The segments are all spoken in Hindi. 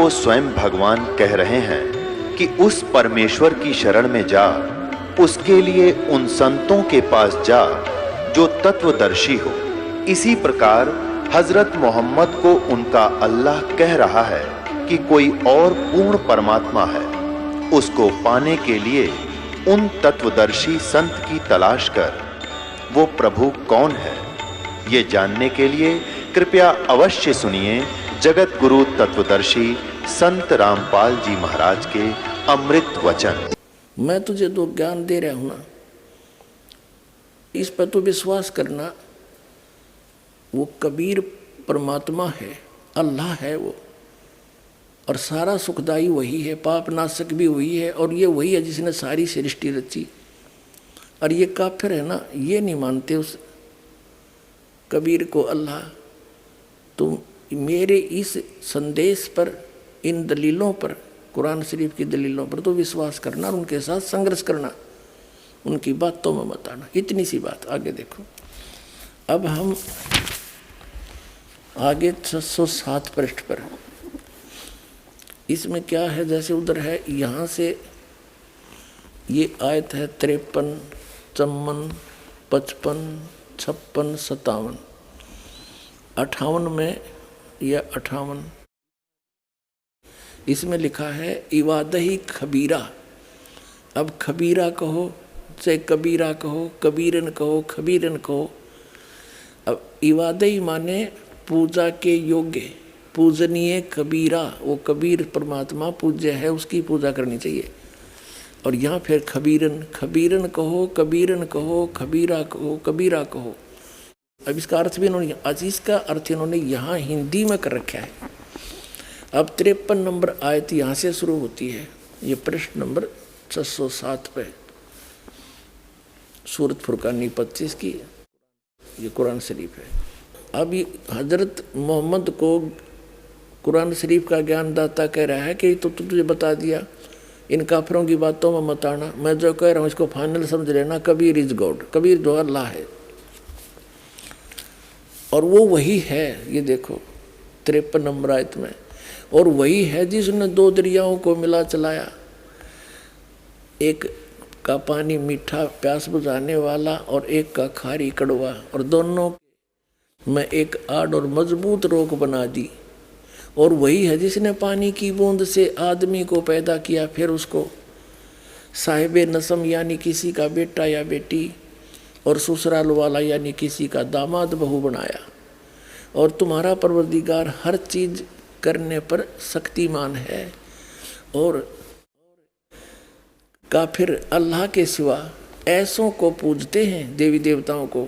वो स्वयं भगवान कह रहे हैं कि उस परमेश्वर की शरण में जा, उसके लिए उन संतों के पास जा जो तत्वदर्शी हो। इसी प्रकार हजरत मोहम्मद को उनका अल्लाह कह रहा है कि कोई और पूर्ण परमात्मा है। उसको पाने के लिए उन तत्वदर्शी संत की तलाश कर। वो प्रभु कौन है, ये जानने के लिए कृपया अवश्य सुनिए जगत गुरु तत्वदर्शी संत रामपाल जी महाराज के अमृत वचन। मैं तुझे जो ज्ञान दे रहा हूं ना, इस पर तो विश्वास करना। वो कबीर परमात्मा है, अल्लाह है वो, और सारा सुखदाई वही है, पाप नाशक भी वही है, और ये वही है जिसने सारी सृष्टि रची। और ये काफिर है ना, ये नहीं मानते उस कबीर को अल्लाह। तो मेरे इस संदेश पर, इन दलीलों पर, कुरान शरीफ की दलीलों पर तो विश्वास करना और उनके साथ संघर्ष करना, उनकी बातों में मत आना। इतनी सी बात। आगे देखो, अब हम आगे 607 पृष्ठ पर। इसमें क्या है, जैसे उधर है, यहाँ से ये आयत है 53, 54, 55, 56, 57, 58 में या 58 इसमें लिखा है इवादही खबीरा। अब खबीरा कहो चाहे कबीरा कहो, कबीरन कहो, खबीरन कहो। अब इवादही माने पूजा के योग्य, पूजनीय कबीरा। वो कबीर परमात्मा पूज्य है, उसकी पूजा करनी चाहिए। और यहाँ फिर खबीरन, खबीरन कहो, कबीरन कहो, खबीरा कहो, कबीरा कहो। अब इसका अर्थ भी इन्होंने, अजीज का अर्थ इन्होंने यहाँ हिंदी में कर रखा है। अब 53 नंबर आयत यहाँ से शुरू होती है, ये पृष्ठ नंबर 607 पे, सूरत फुरकानी 25 की, ये कुरान शरीफ है। अब ये हजरत मोहम्मद को कुरान शरीफ का ज्ञानदाता कह रहा है कि तो तुझे बता दिया, इन काफिरों की बातों में मत आना, मैं जो कह रहा हूँ इसको फाइनल समझ लेना। कबीर इज गॉड, कबीर जो अल्लाह है, और वो वही है। ये देखो 53 नंबर आयत में, और वही है जिसने दो दरियाओं को मिला चलाया, एक का पानी मीठा प्यास बुझाने वाला और एक का खारी कड़वा, और दोनों में एक आड़ और मजबूत रोक बना दी। और वही है जिसने पानी की बूंद से आदमी को पैदा किया, फिर उसको साहिबे नसम यानी किसी का बेटा या बेटी, और ससुराल वाला यानी किसी का दामाद बहू बनाया। और तुम्हारा परवरदिगार हर चीज करने पर शक्तिमान है। और काफिर अल्लाह के सिवा ऐसों को पूजते हैं, देवी देवताओं को,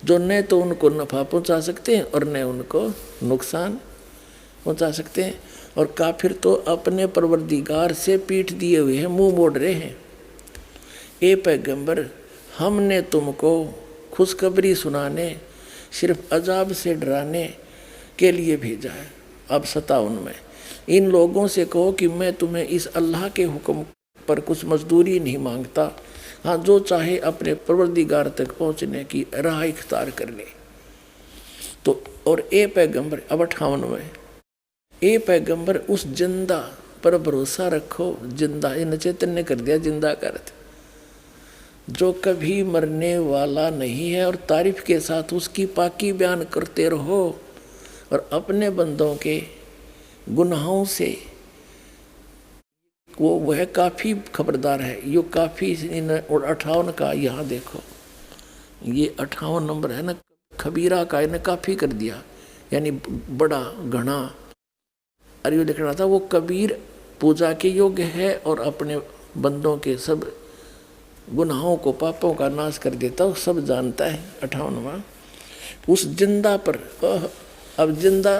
जो न तो उनको नफा पहुंचा सकते हैं और न उनको नुकसान पहुंचा सकते हैं। और काफिर तो अपने परवरदिगार से पीठ दिए हुए हैं, मुंह मोड़ रहे हैं। ए पैगंबर, हमने तुमको खुशखबरी सुनाने, सिर्फ अजाब से डराने के लिए भेजा है। अब 57 में, इन लोगों से कहो कि मैं तुम्हें इस अल्लाह के हुक्म पर कुछ मजदूरी नहीं मांगता। हाँ, जो चाहे अपने परवरदिगार तक पहुंचने की राह इख्तियार कर ले। तो और ए पैगंबर, अब 58 में, ए पैगंबर उस जिंदा पर भरोसा रखो। जिंदा, इन चैतन्य कर दिया जिंदा का अर्थ, जो कभी मरने वाला नहीं है, और तारीफ के साथ उसकी पाकी बयान करते रहो। और अपने बंदों के गुनाहों से वह काफ़ी खबरदार है। ये काफ़ी इन, और 58 का यहाँ देखो, ये 58 नंबर है ना, खबीरा का इन्हें काफ़ी कर दिया, यानी बड़ा घना। अरे ये लिख रहा था, वो कबीर पूजा के योग्य है और अपने बंदों के सब गुनाहों को, पापों का नाश कर देता, वो सब जानता है। 58वां, उस जिंदा पर। अब जिंदा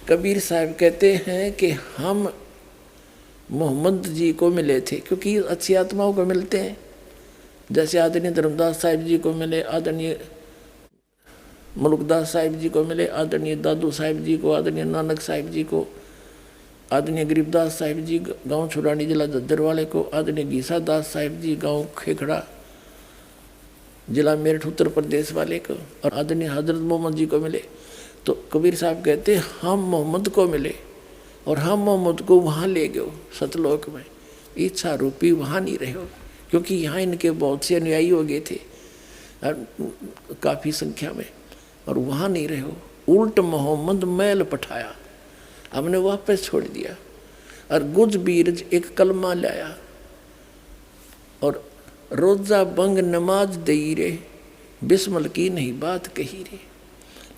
कबीर साहब कहते हैं कि हम मोहम्मद जी को मिले थे, क्योंकि अच्छी आत्माओं को मिलते हैं। जैसे आदरणीय धर्मदास साहिब जी को मिले, आदरणीय मुल्कदास साहिब जी को मिले, आदरणीय दादू साहिब जी को, आदरणीय नानक साहिब जी को, आदरणीय गरीबदास साहिब जी गांव छुड़ानी जिला दद्दर वाले को, आदरणीय गीसा दास साहिब जी गांव खेखड़ा जिला मेरठ उत्तर प्रदेश वाले को, और आदरणीय हजरत मोहम्मद जी को मिले। तो कबीर साहब कहते हम मोहम्मद को मिले, और हम मोहम्मद को वहाँ ले गए सतलोक में, इच्छा रूपी वहाँ नहीं रहे हो, क्योंकि यहाँ इनके बहुत से अनुयायी हो गए थे काफ़ी संख्या में, और वहाँ नहीं रहे हो। उल्ट मोहम्मद मैल पठाया, हमने वापस छोड़ दिया। और गुज बीरज एक कलमा लाया, और रोज़ा बंग नमाज दई रे, बिस्मल की नहीं बात कही रे।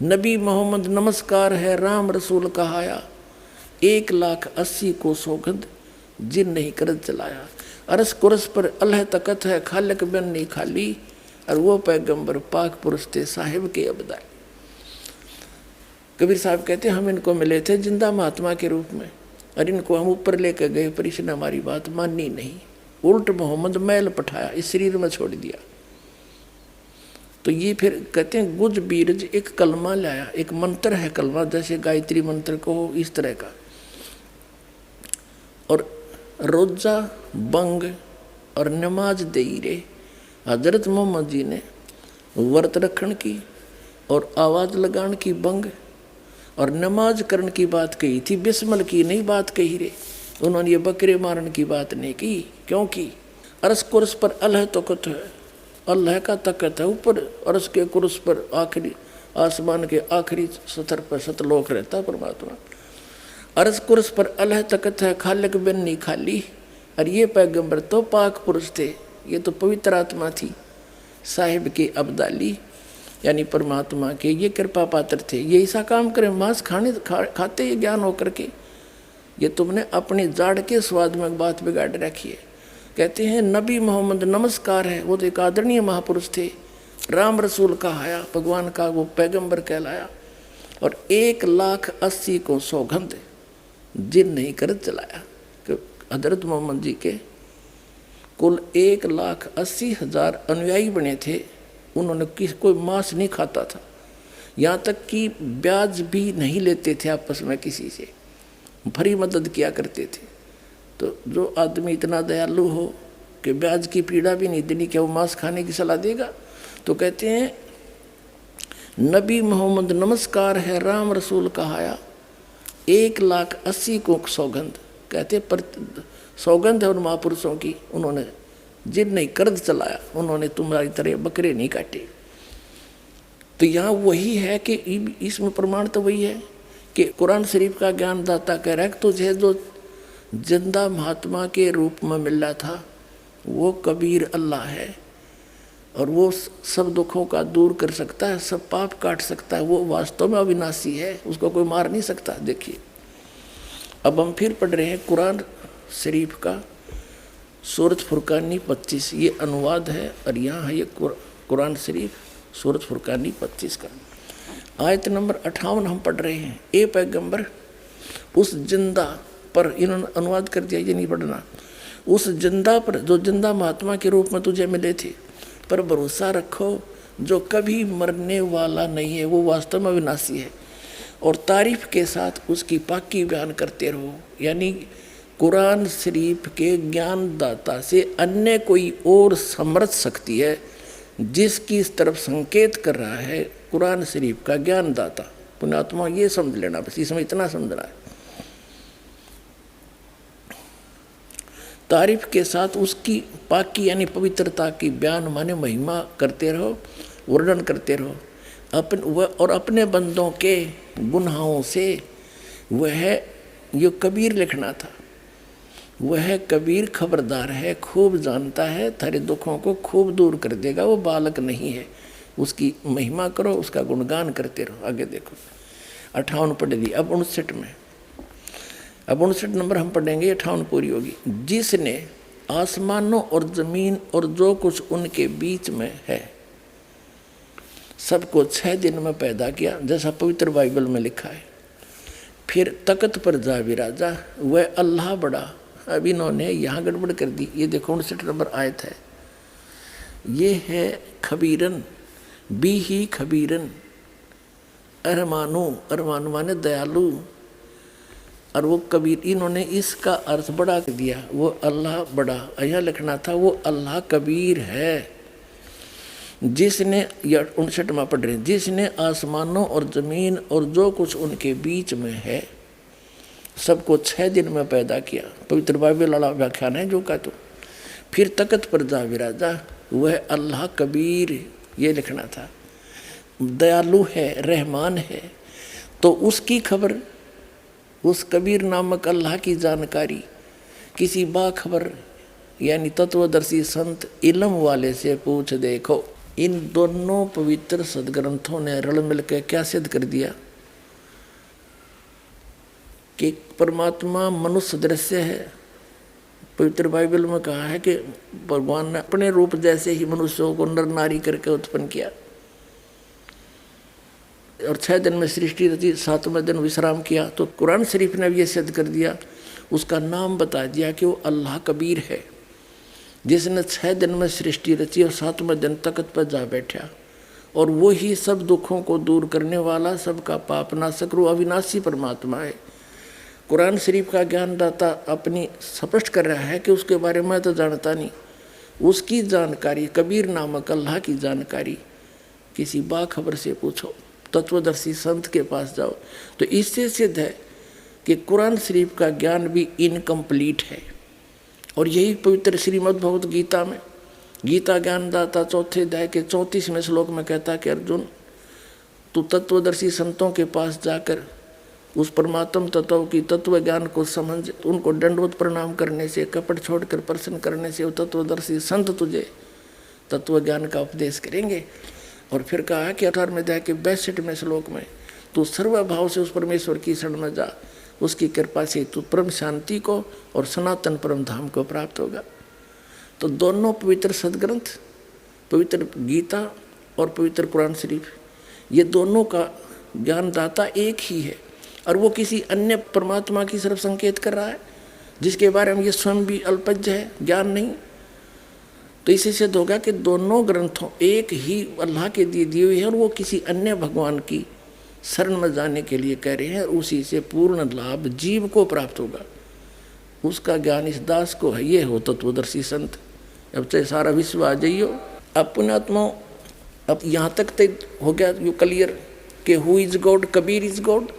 नबी मोहम्मद नमस्कार है, राम रसूल कहाया, 1,80,000 को सौगंध जिन नहीं करद चलाया। अरस कुरस पर अल्लाह तकत है, खालक बन नहीं खाली, और वो पैगंबर पाक पुरुष थे साहिब के अबदाई। कबीर साहब कहते हैं हम इनको मिले थे जिंदा महात्मा के रूप में, और इनको हम ऊपर लेकर गए, पर इसने हमारी बात मानी नहीं। उल्ट मोहम्मद मैल पठाया, इस शरीर में छोड़ दिया। तो ये फिर कहते हैं गुज बीरज एक कलमा लाया, एक मंत्र है कलमा, जैसे गायत्री मंत्र को हो इस तरह का। और रोजा बंग और नमाज दई रे, हजरत मोहम्मद जी ने व्रत रखन की और आवाज़ लगान की बंग और नमाज करने की बात कही थी, बिस्मल की नहीं बात कही रे। उन्होंने ये बकरे मारने की बात नहीं की, क्योंकि अरस कुर्स पर अल्लाह तकत है, अल्लाह का तकत है ऊपर। अरस के कुर्स पर आखिरी आसमान के आखिरी सतर पर सतलोक रहता परमात्मा। अरस कुर्स पर अल्लाह तकत है, खालिक बिन नहीं खाली। और ये पैगंबर तो पाक पुरुष थे, ये तो पवित्र आत्मा थी, साहिब के अब्दाली यानी परमात्मा के ये कृपा पात्र थे। ये ऐसा काम करें, मांस खाते ये ज्ञान होकर के, ये तुमने अपनी जाड़ के स्वाद में बात बिगाड़ रखी है। कहते हैं नबी मोहम्मद नमस्कार है, वो तो एक आदरणीय महापुरुष थे, राम रसूल कहाया, भगवान का वो पैगंबर कहलाया। और 1,80,000 को सौगंध जिन नहीं कर चलाया। हजरत मोहम्मद जी के कुल 1,80,000 अनुयायी बने थे, उन्होंने कोई मांस नहीं खाता था, यहाँ तक कि ब्याज भी नहीं लेते थे आपस में किसी से, भरी मदद किया करते थे। तो जो आदमी इतना दयालु हो कि ब्याज की पीड़ा भी नहीं देनी, क्या वो मांस खाने की सलाह देगा? तो कहते हैं नबी मोहम्मद नमस्कार है, राम रसूल कहाया, 1,80,000 को सौगंध। कहते पर सौगंध है उन महापुरुषों की, उन्होंने जिन नहीं कर्ज चलाया, उन्होंने तुम्हारी तरह बकरे नहीं काटे। तो यहाँ वही है कि इसमें प्रमाण तो वही है कि कुरान शरीफ का ज्ञान दाता कह रहा है कि तुझे जो जिंदा महात्मा के रूप में मिल रहा था वो कबीर अल्लाह है, और वो सब दुखों का दूर कर सकता है, सब पाप काट सकता है, वो वास्तव में अविनाशी है, उसको कोई मार नहीं सकता। देखिए अब हम फिर पढ़ रहे हैं कुरान शरीफ का सूरत फुरकानी 25, ये अनुवाद है, और यहाँ है ये कुरान शरीफ सूरत फुरकानी 25 का आयत नंबर 58 हम पढ़ रहे हैं। ए पैगंबर उस जिंदा पर, इन्होंने अनुवाद कर दिया, ये नहीं पढ़ना, उस जिंदा पर जो जिंदा महात्मा के रूप में तुझे मिले थे पर भरोसा रखो, जो कभी मरने वाला नहीं है, वो वास्तव में विनाशी है। और तारीफ के साथ उसकी पाकी बयान करते रहो, यानी कुरान शरीफ के ज्ञानदाता से अन्य कोई और समर्थ शक्ति है जिसकी इस तरफ संकेत कर रहा है कुरान शरीफ का ज्ञानदाता। पुण्यात्मा ये समझ लेना, बस इसमें इतना समझना है। तारीफ के साथ उसकी पाकी यानी पवित्रता की बयान माने महिमा करते रहो, वर्णन करते रहो और अपने बंदों के गुनाहों से वह जो कबीर लिखना था, वह कबीर खबरदार है, खूब जानता है, थारे दुखों को खूब दूर कर देगा, वो बालक नहीं है। उसकी महिमा करो, उसका गुणगान करते रहो। आगे देखो 58 पढ़ दी, अब 59 में, अब 59 नंबर हम पढ़ेंगे, 58 पूरी होगी। जिसने आसमानों और जमीन और जो कुछ उनके बीच में है सबको 6 दिन में पैदा किया, जैसा पवित्र बाइबल में लिखा है। फिर तख्त पर जा विराजा, वह अल्लाह बड़ा। अब इन्होंने यहाँ गड़बड़ कर दी, ये देखो 59 नंबर आयत है, ये है खबीरन बी ही खबीरन, अरमानु माने दयालु, और वो कबीर, इन्होंने इसका अर्थ बड़ा कर दिया, वो अल्लाह बड़ा, यहाँ लिखना था वो अल्लाह कबीर है। जिसने, या 59 में पढ़ रहे हैं, जिसने आसमानों और ज़मीन और जो कुछ उनके बीच में है सबको 6 दिन में पैदा किया। पवित्र बाइबल वाला व्याख्यान है जो का तो। फिर तख्त पर जा विराजा, वह अल्लाह कबीर, ये लिखना था। दयालु है, रहमान है। तो उसकी खबर, उस कबीर नामक अल्लाह की जानकारी किसी बाखबर यानी तत्वदर्शी संत इल्म वाले से पूछ देखो। इन दोनों पवित्र सदग्रंथों ने रल मिल के क्या सिद्ध कर दिया कि परमात्मा मनुष्य दृश्य है। पवित्र बाइबल में कहा है कि भगवान ने अपने रूप जैसे ही मनुष्यों को नर नारी करके उत्पन्न किया और 6 दिन में सृष्टि रची, 7वें दिन विश्राम किया। तो कुरान शरीफ ने भी ये सिद्ध कर दिया, उसका नाम बता दिया कि वो अल्लाह कबीर है, जिसने 6 दिन में सृष्टि रची और 7वें दिन तख्त पर जा बैठा। और वो ही सब दुखों को दूर करने वाला, सबका पाप नाशक रू अविनाशी परमात्मा है। कुरान शरीफ का ज्ञानदाता अपनी स्पष्ट कर रहा है कि उसके बारे में तो जानता नहीं। उसकी जानकारी, कबीर नामक अल्लाह की जानकारी किसी बाखबर से पूछो, तत्वदर्शी संत के पास जाओ। तो इससे सिद्ध है कि कुरान शरीफ का ज्ञान भी इनकम्प्लीट है। और यही पवित्र श्रीमद् भगवत गीता में गीता ज्ञानदाता 4 अध्याय के 34वें श्लोक में कहता है कि अर्जुन, तू तत्वदर्शी संतों के पास जाकर उस परमात्म तत्व की तत्व ज्ञान को समझ, उनको दंडवत प्रणाम करने से, कपट छोड़कर प्रसन्न करने से वो तत्वदर्शी संत तुझे तत्व ज्ञान का उपदेश करेंगे। और फिर कहा कि 18वें अध्याय के 62वें श्लोक में तू सर्वभाव से उस परमेश्वर की शरण में जा, उसकी कृपा से तू परम शांति को और सनातन परम धाम को प्राप्त होगा। तो दोनों पवित्र सदग्रंथ, पवित्र गीता और पवित्र कुरान शरीफ, ये दोनों का ज्ञानदाता एक ही है और वो किसी अन्य परमात्मा की तरफ संकेत कर रहा है जिसके बारे में ये स्वयं भी अल्पज्ञ है, ज्ञान नहीं। तो इसी से होगा कि दोनों ग्रंथों एक ही अल्लाह के दिए हुए हैं और वो किसी अन्य भगवान की शरण में जाने के लिए कह रहे हैं। उसी से पूर्ण लाभ जीव को प्राप्त होगा, उसका ज्ञान इस दास को है। ये हो तत्वदर्शी संत। अब चाहे सारा विश्व आ जाइयो। अब पुण्यात्मा, अब यहाँ तक हो गया यू क्लियर कि who is God, Kabir is God.